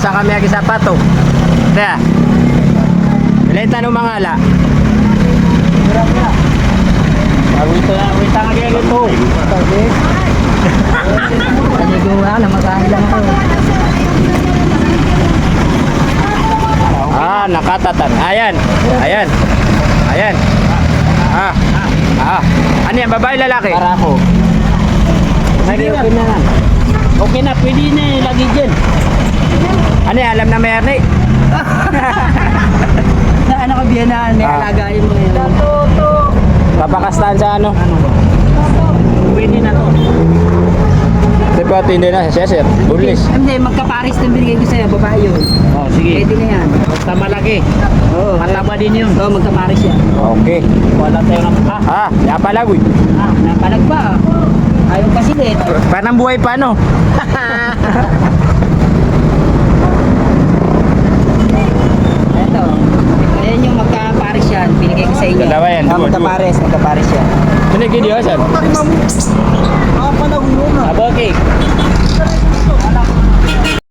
sa kami agi sapato. Kaya. Ilita ng mga ala. Wita nga kaya ito. Paniguan, namakain lang ako. Ah, nakatatan. Ayan. Ayan. Ayan. Ah. Ah. Ano yan, babae lalaki? Para ako. Okay na lang. Okay na, pwede na lagi dyan. Ano yan, alam na may arni? Na ano ka biyanaan, may Ah. alagayin mo yun. Papakastaan sa ano? Pwede na to. Di ba hindi na siya, sir? Bulis. Hindi, magkaparis na binigay ko sa'yo, babae yun. Oh, sige. Pwede na yan. Basta malaki. Oo. Mataba din yun. Oo, magkaparis yan. Okay. Wala tayo ng Ah, yapalagoy. Napalag pa. Ayaw kasi din. Panang buhay pa, no? Eto. Ayan yung magkaparis yan. Binigay ko sa inyo. Dalawa yan, dua, Magkaparis yan. Binigyan niyo, sir?